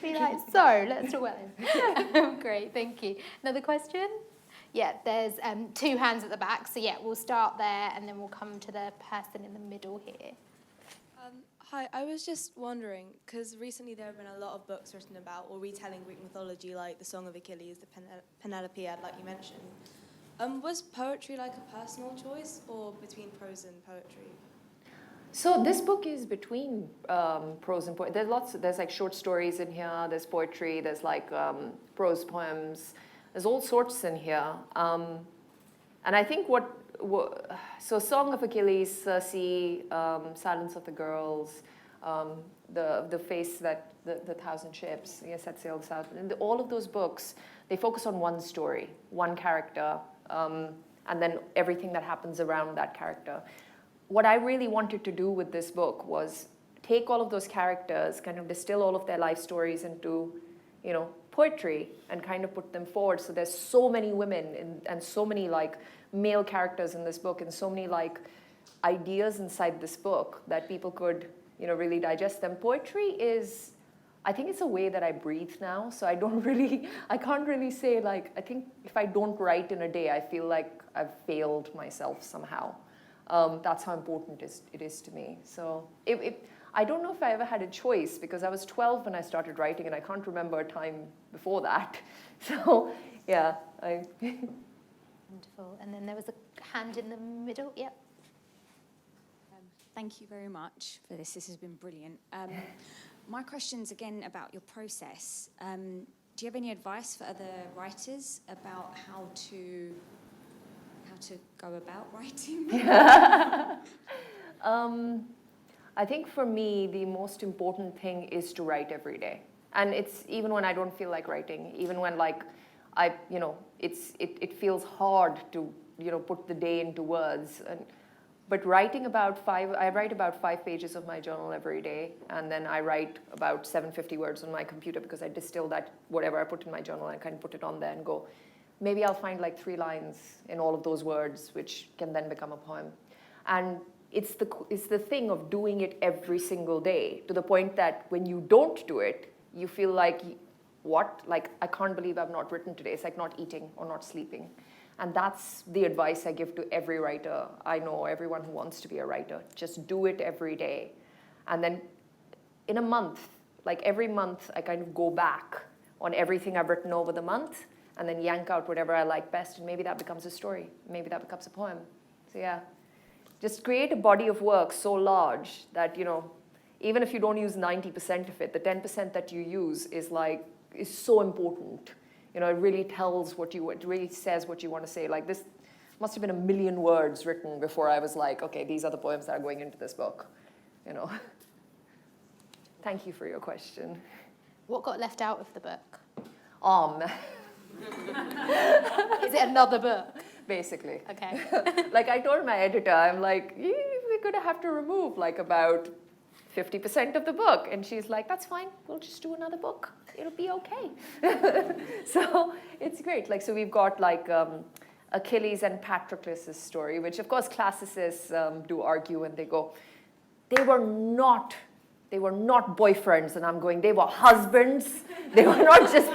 Be like, so, let's talk about this. Great, thank you. Another question? Yeah, there's two hands at the back, so yeah, we'll start there, and then we'll come to the person in the middle here. Hi, I was just wondering, because recently there have been a lot of books written about or retelling Greek mythology, like the Song of Achilles, the Penelopiad, like you mentioned. Was poetry like a personal choice, or between prose and poetry? So this book is between prose and poetry. There's like short stories in here, there's poetry, there's like prose poems, there's all sorts in here. And I think so Song of Achilles, Circe, Silence of the Girls, the face that, the thousand ships, yes, that sailed south. And all of those books, they focus on one story, one character, and then everything that happens around that character. What I really wanted to do with this book was take all of those characters, kind of distill all of their life stories into, you know, poetry, and kind of put them forward. So there's so many women and so many like male characters in this book, and so many like ideas inside this book that people could, you know, really digest them. Poetry is, I think it's a way that I breathe now. So I can't really say like, I think if I don't write in a day, I feel like I've failed myself somehow. That's how important it is to me. So I don't know if I ever had a choice, because I was 12 when I started writing, and I can't remember a time before that. So yeah, Wonderful. And then there was a hand in the middle. Yep. Thank you very much for this. This has been brilliant. My question's again about your process. Do you have any advice for other writers about how to go about writing? I think for me, the most important thing is to write every day. And it's even when I don't feel like writing, even when like it feels hard to, you know, put the day into words. But I write about 5 pages of my journal every day, and then I write about 750 words on my computer, because I distill that, whatever I put in my journal, and kind of put it on there and go, maybe I'll find like 3 lines in all of those words, which can then become a poem. And it's the thing of doing it every single day, to the point that when you don't do it, you feel like, what? Like, I can't believe I've not written today. It's like not eating or not sleeping. And that's the advice I give to every writer I know, everyone who wants to be a writer. Just do it every day. And then in a month, like every month, I kind of go back on everything I've written over the month, and then yank out whatever I like best, and maybe that becomes a story. Maybe that becomes a poem. So yeah, just create a body of work so large that, you know, even if you don't use 90% of it, the 10% that you use is so important. You know, it really says what you want to say. Like, this must have been 1 million words written before I was like, okay, these are the poems that are going into this book, you know. Thank you for your question. What got left out of the book? Is it another book? Basically. Okay. Like I told my editor, I'm like, we're going to have to remove like about 50% of the book. And she's like, that's fine. We'll just do another book. It'll be okay. So it's great. Like, so we've got like Achilles and Patroclus' story, which of course classicists do argue, and they go, they were not boyfriends. And I'm going, they were husbands. They were not just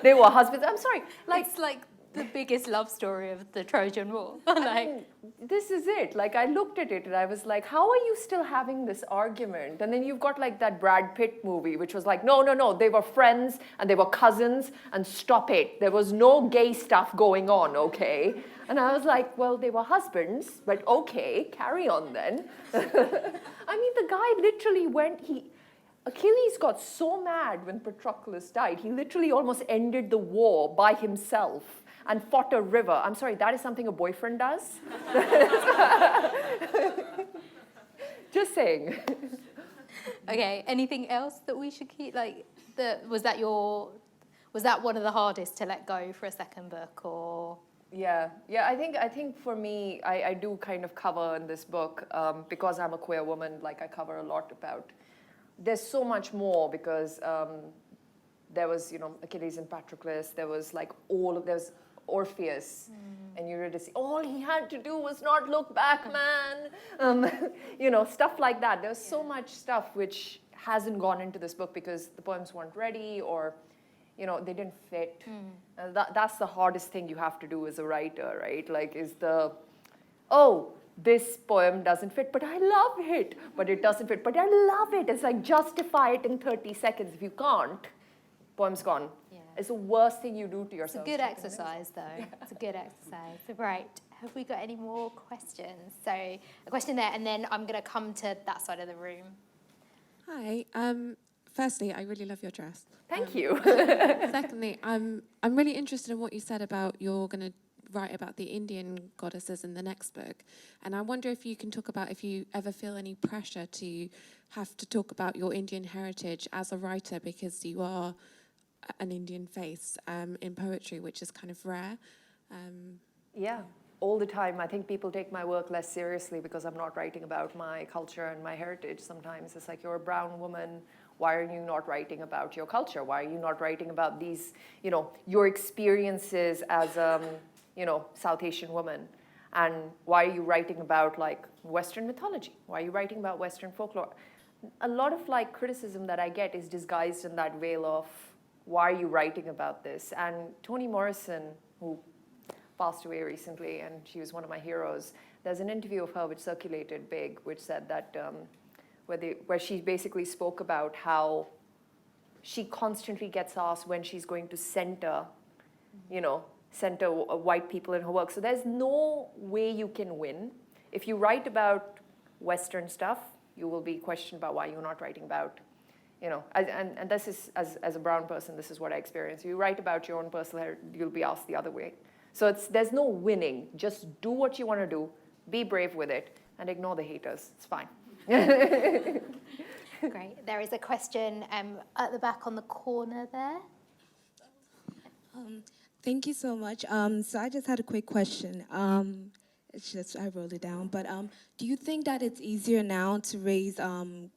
they were husbands. I'm sorry. Like, It's like the biggest love story of the Trojan War. Like, this is it. Like, I looked at it and I was like, how are you still having this argument? And then you've got like that Brad Pitt movie, which was like, no, they were friends and they were cousins, and stop it. There was no gay stuff going on, okay? And I was like, well, they were husbands, but okay, carry on then. I mean, the guy literally Achilles got so mad when Patroclus died, he literally almost ended the war by himself and fought a river. I'm sorry, that is something a boyfriend does? Just saying. okay, anything else that we should keep? Like, was that one of the hardest to let go for a second book, or? Yeah. I think for me, I do kind of cover in this book, because I'm a queer woman, like I cover a lot about, there's so much more, because there was, Achilles and Patroclus, there was like there's Orpheus, and Eurydice. All he had to do was not look back, man. Stuff like that. There's so much stuff which hasn't gone into this book because the poems weren't ready, or they didn't fit. That's the hardest thing you have to do as a writer, right? Like, this poem doesn't fit, but I love it. But it doesn't fit, but I love it. It's like, justify it in 30 seconds. If you can't, poem's gone. Yeah. It's the worst thing you do to It's a yourself. good exercise, though. It's a good exercise. Right. Have we got any more questions? So a question there, and then I'm going to come to that side of the room. Hi. Firstly, I really love your dress. Thank you. Secondly, I'm really interested in what you said about you're going to write about the Indian goddesses in the next book. And I wonder if you can talk about if you ever feel any pressure to have to talk about your Indian heritage as a writer, because you are an Indian face in poetry, which is kind of rare. Yeah, all the time. I think people take my work less seriously because I'm not writing about my culture and my heritage. Sometimes it's like, you're a brown woman. Why are you not writing about your culture? Why are you not writing about these, your experiences as South Asian woman? And why are you writing about like Western mythology? Why are you writing about Western folklore? A lot of like criticism that I get is disguised in that veil of, why are you writing about this? And Toni Morrison, who passed away recently, and she was one of my heroes, there's an interview of her which circulated big, which said that, where she basically spoke about how she constantly gets asked when she's going to center white people in her work. So there's no way you can win. If you write about Western stuff, you will be questioned about why you're not writing about, and this is, as a brown person, this is what I experience. If you write about your own personal heritage, you'll be asked the other way. So there's no winning. Just do what you want to do, be brave with it, and ignore the haters. It's fine. Great. There is a question at the back on the corner there. Thank you so much. So I just had a quick question. It's just, I wrote it down. But do you think that it's easier now to raise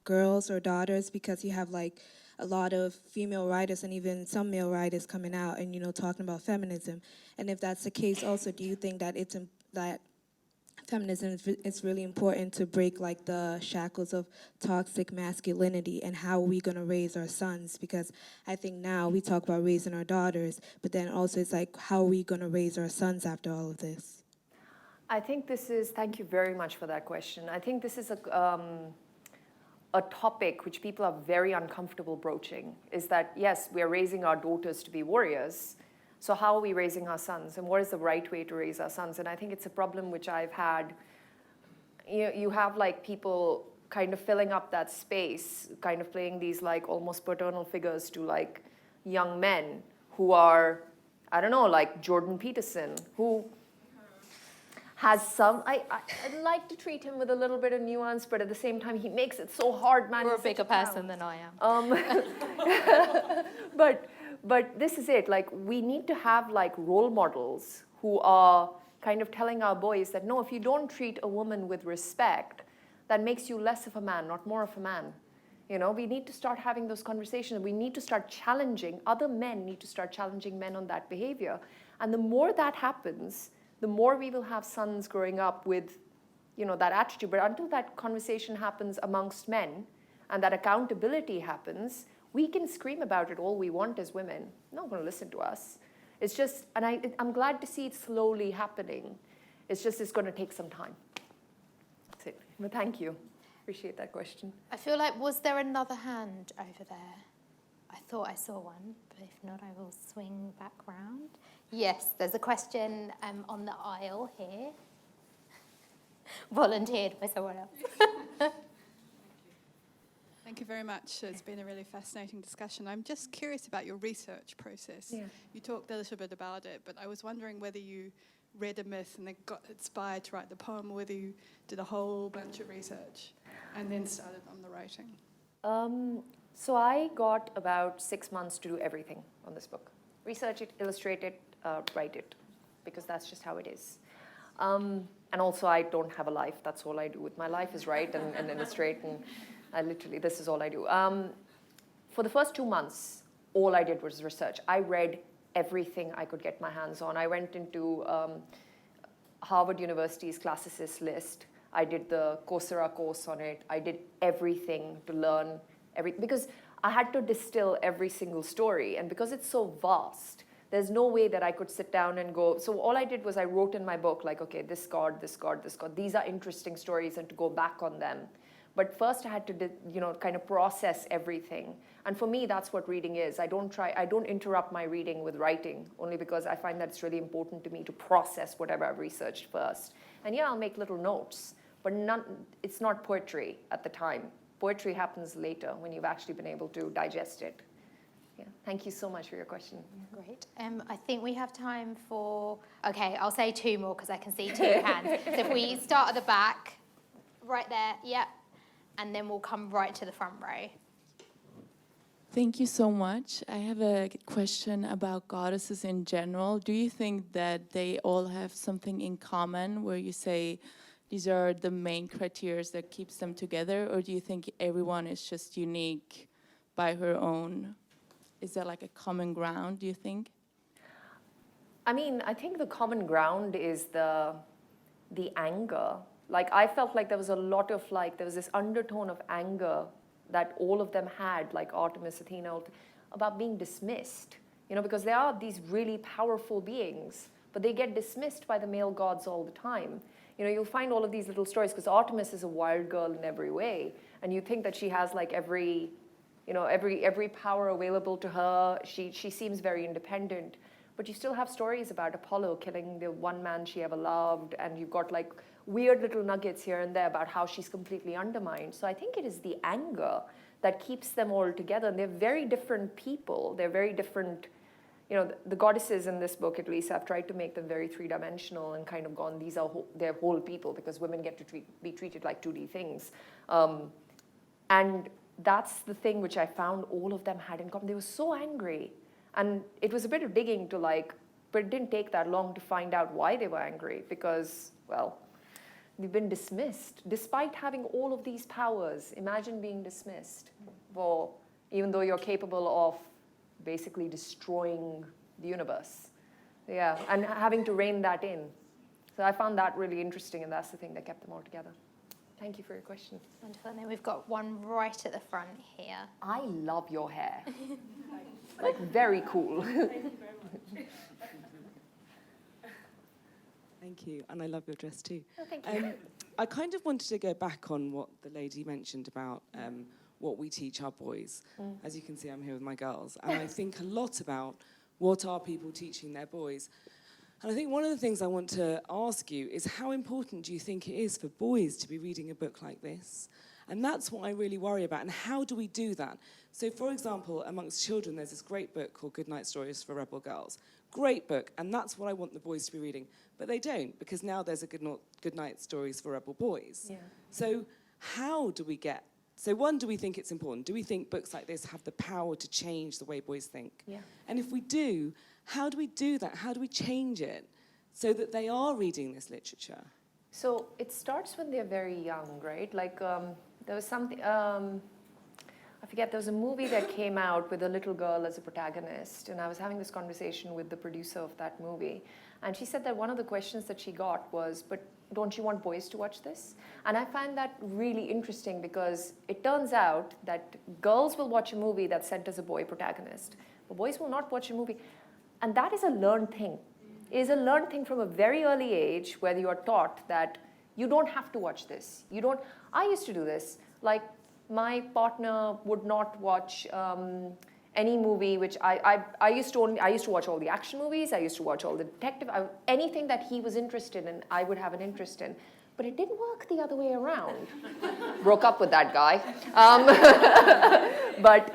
girls or daughters because you have like a lot of female writers and even some male writers coming out and, talking about feminism? And if that's the case also, do you think that that feminism is really important to break like the shackles of toxic masculinity, and how are we going to raise our sons? Because I think now we talk about raising our daughters, but then also it's like, how are we going to raise our sons after all of this? I think thank you very much for that question. I think this is a topic which people are very uncomfortable broaching, is that, yes, we are raising our daughters to be warriors. So how are we raising our sons, and what is the right way to raise our sons? And I think it's a problem which I've had. You have like people kind of filling up that space, kind of playing these like almost paternal figures to like young men who are, I don't know, like Jordan Peterson, who has some, I'd like to treat him with a little bit of nuance, but at the same time, he makes it so hard, man. You're a bigger person than I am. But this is it, like we need to have like role models who are kind of telling our boys that no, if you don't treat a woman with respect, that makes you less of a man, not more of a man. You know, we need to start having those conversations. We need to start challenging, other men need to start challenging men on that behavior. And the more that happens, the more we will have sons growing up with, you know, that attitude. But until that conversation happens amongst men and that accountability happens, we can scream about it all we want as women. They're not going to listen to us. It's just, and I'm glad to see it slowly happening. It's just, it's going to take some time. That's it. But thank you. Appreciate that question. I feel like, was there another hand over there? I thought I saw one, but if not, I will swing back round. Yes, there's a question on the aisle here. Volunteered by someone else. Thank you very much. It's been a really fascinating discussion. I'm just curious about your research process. Yeah. You talked a little bit about it, but I was wondering whether you read a myth and then got inspired to write the poem, or whether you did a whole bunch of research and then started on the writing. So I got about 6 months to do everything on this book. Research it, illustrate it, write it, because that's just how it is. And also I don't have a life. That's all I do with my life is write and illustrate, and I literally, this is all I do. For the first 2 months, all I did was research. I read everything I could get my hands on. I went into Harvard University's classicist list. I did the Coursera course on it. I did everything to learn everything, because I had to distill every single story. And because it's so vast, there's no way that I could sit down and go. So all I did was I wrote in my book, like, okay, this god, this god, this god. These are interesting stories, and to go back on them. But first I had to, kind of process everything. And for me, that's what reading is. I don't interrupt my reading with writing, only because I find that it's really important to me to process whatever I've researched first. And yeah, I'll make little notes, but it's not poetry at the time. Poetry happens later when you've actually been able to digest it. Yeah. Thank you so much for your question. Great. I think we have time for, okay, I'll say 2 more because I can see 2 hands. So if we start at the back, right there, yep. And then we'll come right to the front row. Thank you so much. I have a question about goddesses in general. Do you think that they all have something in common where you say these are the main criteria that keeps them together, or do you think everyone is just unique by her own? Is there like a common ground, do you think? I mean, I think the common ground is the anger. Like, I felt like there was a lot of, there was this undertone of anger that all of them had, like Artemis, Athena, about being dismissed. Because they are these really powerful beings, but they get dismissed by the male gods all the time. You'll find all of these little stories, because Artemis is a wild girl in every way, and you think that she has like every power available to her. She seems very independent, but you still have stories about Apollo killing the one man she ever loved, and you've got like weird little nuggets here and there about how she's completely undermined. So I think it is the anger that keeps them all together. And they're very different people. They're very different. The goddesses in this book, at least, I've tried to make them very three-dimensional and kind of gone, they're whole people, because women get to be treated like 2D things. And that's the thing which I found all of them had in common. They were so angry. And it was a bit of digging to but it didn't take that long to find out why they were angry, because, well, they've been dismissed. Despite having all of these powers, imagine being dismissed, even though you're capable of basically destroying the universe. Yeah, and having to rein that in. So I found that really interesting, and that's the thing that kept them all together. Thank you for your question. Wonderful. And then we've got one right at the front here. I love your hair. Very cool. Thank you very much. Thank you, and I love your dress too. Oh, thank you. I kind of wanted to go back on what the lady mentioned about what we teach our boys. As you can see, I'm here with my girls, and I think a lot about what are people teaching their boys. And I think one of the things I want to ask you is, how important do you think it is for boys to be reading a book like this? And that's what I really worry about. And how do we do that? So, for example, amongst children, there's this great book called Goodnight Stories for Rebel Girls. Great book, and that's what I want the boys to be reading. But they don't, because now there's a Goodnight Stories for Rebel Boys. Yeah. So how do we get So one, do we think it's important? Do we think books like this have the power to change the way boys think? Yeah. And if we do, how do we do that? How do we change it so that they are reading this literature? So it starts when they're very young, right? Like there was something, I forget, there was a movie that came out with a little girl as a protagonist, and I was having this conversation with the producer of that movie, and she said that one of the questions that she got was, but don't you want boys to watch this? And I find that really interesting because it turns out that girls will watch a movie that centers a boy protagonist, but boys will not watch a movie. And that is a learned thing. It is a learned thing from a very early age where you are taught that you don't have to watch this. You don't. I used to do this. Like, my partner would not watch any movie which I used to watch all the action movies. I used to watch all the detective. Anything that he was interested in, I would have an interest in. But it didn't work the other way around. Broke up with that guy. But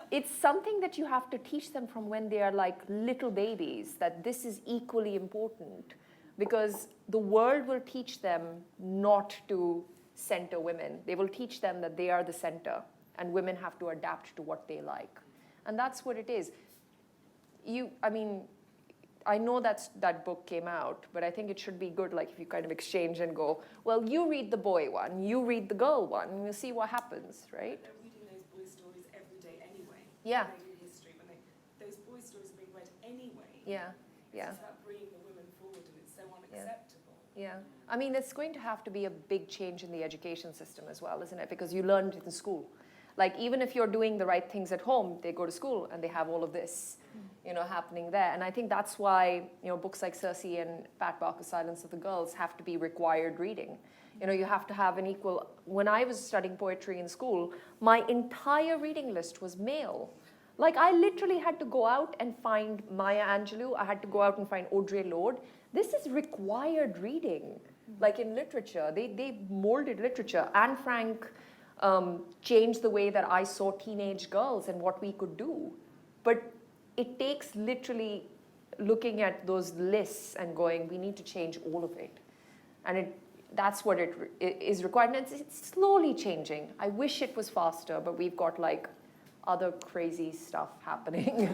it's something that you have to teach them from when they are like little babies, that this is equally important, because the world will teach them not to center women. They will teach them that they are the center and women have to adapt to what they like. And that's what it is. I know that book came out, but I think it should be good, like if you kind of exchange and go, well, you read the boy one, you read the girl one, and we'll see what happens, right? They're reading those boy stories every day anyway. Yeah. When they do history, those boy stories are being read anyway. Yeah, yeah. It's about bringing the women forward, and it's so unacceptable. Yeah. I mean, it's going to have to be a big change in the education system as well, isn't it? Because you learned it in school. Like, even if you're doing the right things at home, they go to school and they have all of this, happening there. And I think that's why, books like Circe and Pat Barker's Silence of the Girls have to be required reading. You have to have an equal. When I was studying poetry in school, my entire reading list was male. Like, I literally had to go out and find Maya Angelou. I had to go out and find Audre Lorde. This is required reading. Like, in literature, they molded literature. Anne Frank changed the way that I saw teenage girls and what we could do. But it takes literally looking at those lists and going, we need to change all of it. And that's what it is required. And it's slowly changing. I wish it was faster, but we've got like other crazy stuff happening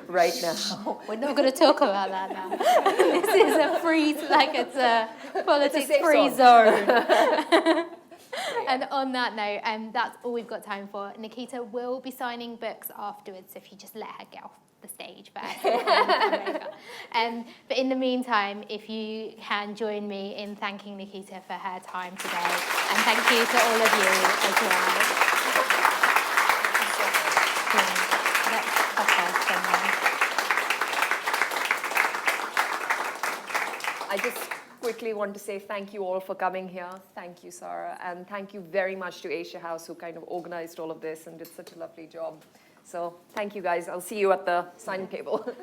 right now. We're not going to talk about that now. This is a free, it's a politics-free zone. And on that note, that's all we've got time for. Nikita will be signing books afterwards, so if you just let her get off the stage first. But in the meantime, if you can join me in thanking Nikita for her time today. And thank you to all of you as well. I just quickly want to say thank you all for coming here. Thank you, Sarah. And thank you very much to Asia House, who kind of organized all of this and did such a lovely job. So thank you, guys. I'll see you at the signing table.